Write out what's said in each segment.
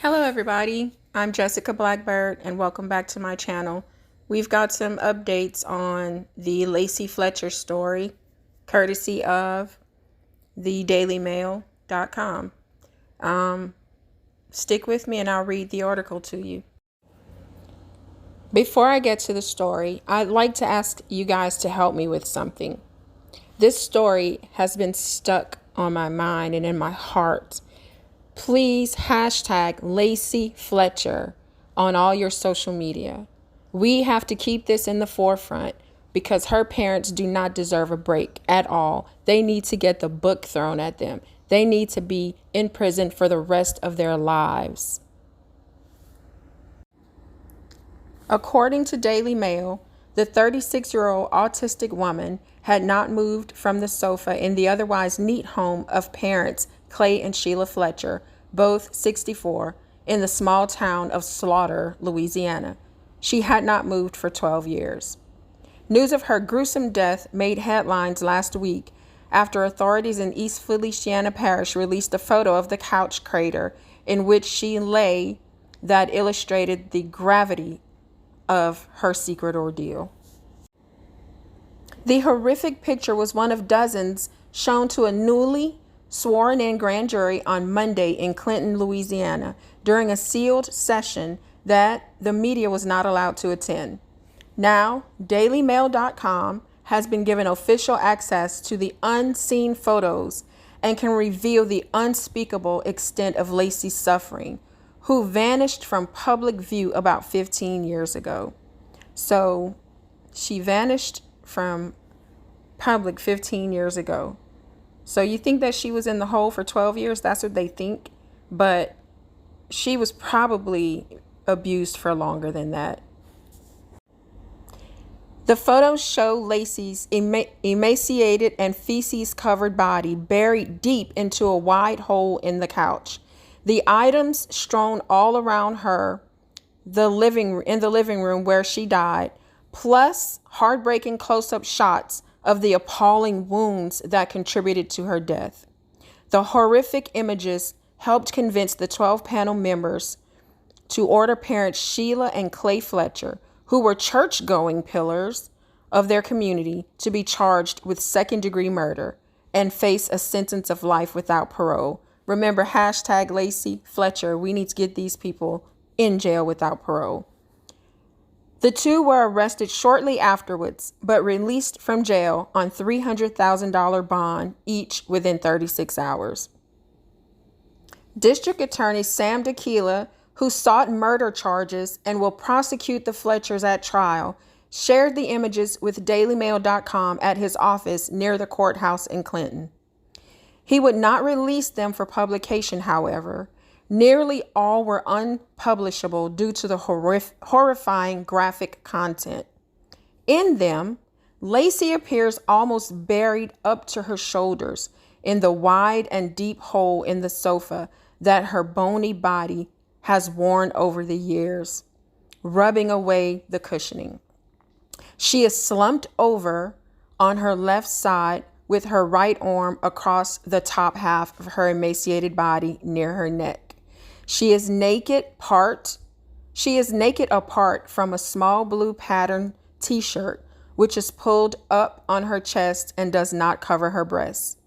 Hello everybody, I'm Jessica Blackbird and welcome back to my channel. We've got some updates on the Lacey Fletcher story, courtesy of thedailymail.com. Stick with me and I'll read the article to you. Before I get to the story, I'd like to ask you guys to help me with something. This story has been stuck on my mind and in my heart. Please hashtag Lacey Fletcher on all your social media. We have to keep this in the forefront because her parents do not deserve a break at all. They need to get the book thrown at them. They need to be in prison for the rest of their lives. According to Daily Mail, the 36-year-old autistic woman had not moved from the sofa in the otherwise neat home of parents Clay and Sheila Fletcher, both 64, in the small town of Slaughter, Louisiana. She had not moved for 12 years. News of her gruesome death made headlines last week after authorities in East Feliciana Parish released a photo of the couch crater in which she lay that illustrated the gravity of her secret ordeal. The horrific picture was one of dozens shown to a newly sworn-in grand jury on Monday in Clinton, Louisiana, during a sealed session that the media was not allowed to attend. Now, DailyMail.com has been given official access to the unseen photos and can reveal the unspeakable extent of Lacey's suffering, who vanished from public view about 15 years ago. So, she vanished from public 15 years ago. So you think that she was in the hole for 12 years? That's what they think. But she was probably abused for longer than that. The photos show Lacey's emaciated and feces-covered body buried deep into a wide hole in the couch. The items strewn all around her, in the living room where she died, plus heartbreaking close-up shots of the appalling wounds that contributed to her death. The horrific images helped convince the 12 panel members to order parents Sheila and Clay Fletcher, who were church-going pillars of their community, to be charged with second-degree murder and face a sentence of life without parole. Remember, hashtag Lacey Fletcher. We need to get these people in jail without parole. The two were arrested shortly afterwards, but released from jail on $300,000 bond each within 36 hours. District Attorney Sam Tequila, who sought murder charges and will prosecute the Fletchers at trial, shared the images with DailyMail.com at his office near the courthouse in Clinton. He would not release them for publication, however. Nearly all were unpublishable due to the horrifying graphic content. In them, Lacey appears almost buried up to her shoulders in the wide and deep hole in the sofa that her bony body has worn over the years, rubbing away the cushioning. She is slumped over on her left side with her right arm across the top half of her emaciated body near her neck. She is naked apart from a small blue pattern t-shirt, which is pulled up on her chest and does not cover her breasts.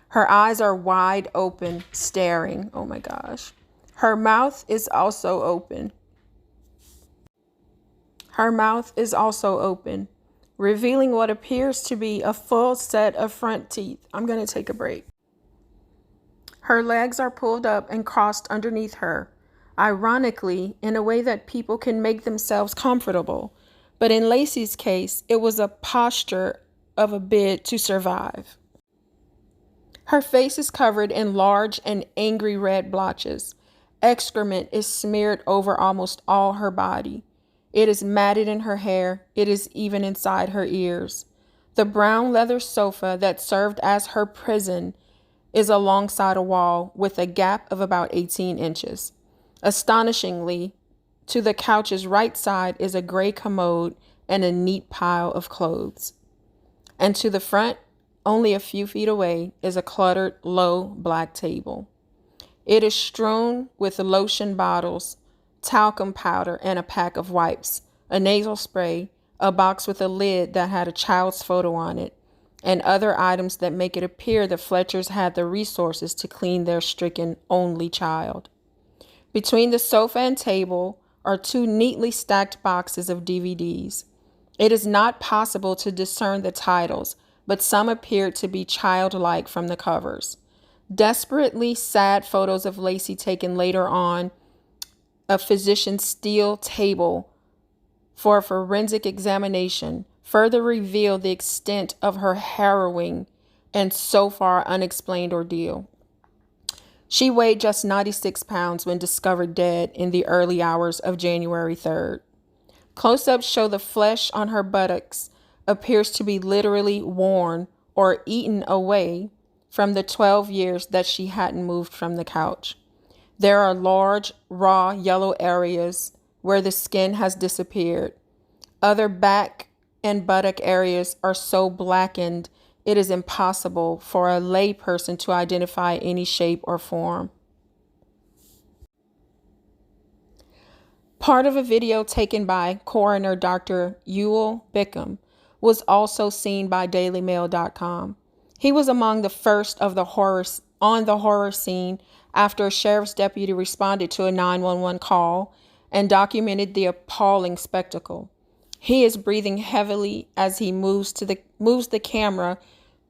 Her eyes are wide open, staring. Oh my gosh. Her mouth is also open. Revealing what appears to be a full set of front teeth. I'm going to take a break. Her legs are pulled up and crossed underneath her, ironically, in a way that people can make themselves comfortable. But in Lacey's case, it was a posture of a bid to survive. Her face is covered in large and angry red blotches. Excrement is smeared over almost all her body. It is matted in her hair. It is even inside her ears. The brown leather sofa that served as her prison is alongside a wall with a gap of about 18 inches. Astonishingly, to the couch's right side is a gray commode and a neat pile of clothes. And to the front, only a few feet away, is a cluttered, low black table. It is strewn with lotion bottles, talcum powder, and a pack of wipes, a nasal spray, a box with a lid that had a child's photo on it, and other items that make it appear the Fletchers had the resources to clean their stricken only child. Between the sofa and table are two neatly stacked boxes of DVDs. It is not possible to discern the titles, but some appeared to be childlike from the covers. Desperately sad photos of Lacey taken later on a physician's steel table for a forensic examination further reveal the extent of her harrowing and so far unexplained ordeal. She weighed just 96 pounds when discovered dead in the early hours of January 3rd. Close-ups show the flesh on her buttocks appears to be literally worn or eaten away from the 12 years that she hadn't moved from the couch. There are large, raw, yellow areas where the skin has disappeared. Other back and buttock areas are so blackened it is impossible for a lay person to identify any shape or form. Part of a video taken by coroner Dr. Ewell Bickham was also seen by DailyMail.com. He was among the first of the horror scene after a sheriff's deputy responded to a 911 call and documented the appalling spectacle. He is breathing heavily as he moves the camera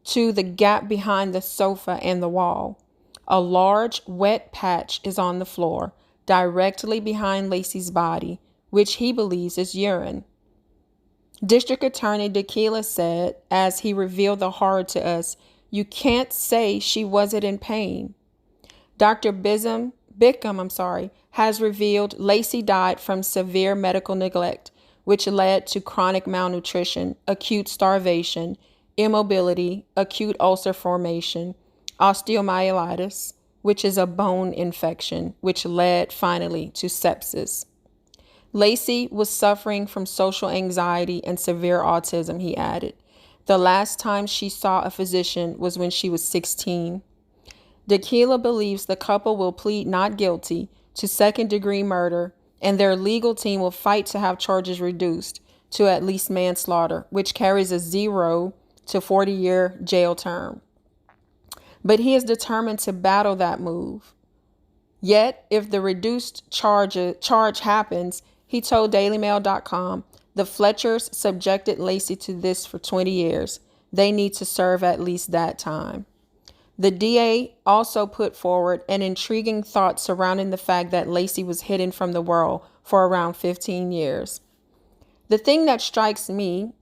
to the gap behind the sofa and the wall. A large, wet patch is on the floor, directly behind Lacey's body, which he believes is urine. District Attorney Tequila said, as he revealed the horror to us, "You can't say she wasn't in pain." Dr. Bickham has revealed Lacey died from severe medical neglect, which led to chronic malnutrition, acute starvation, immobility, acute ulcer formation, osteomyelitis, which is a bone infection, which led finally to sepsis. Lacey was suffering from social anxiety and severe autism, he added. The last time she saw a physician was when she was 16. Tequila believes the couple will plead not guilty to second-degree murder, and their legal team will fight to have charges reduced to at least manslaughter, which carries a 0 to 40-year jail term. But he is determined to battle that move. Yet, if the reduced charge happens, he told DailyMail.com, the Fletchers subjected Lacey to this for 20 years. They need to serve at least that time. The DA also put forward an intriguing thought surrounding the fact that Lacey was hidden from the world for around 15 years. The thing that strikes me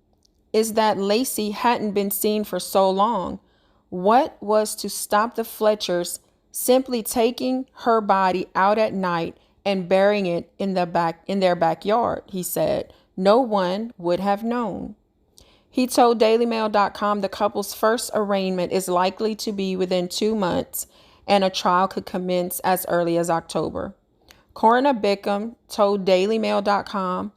is that Lacey hadn't been seen for so long. What was to stop the Fletchers simply taking her body out at night and burying it in their backyard? He said. No one would have known. He told DailyMail.com the couple's first arraignment is likely to be within 2 months and a trial could commence as early as October. Coroner Bickham told DailyMail.com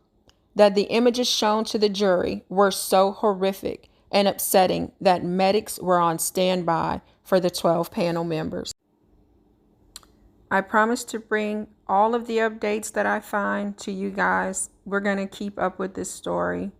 that the images shown to the jury were so horrific and upsetting that medics were on standby for the 12 panel members. I promise to bring all of the updates that I find to you guys. We're going to keep up with this story.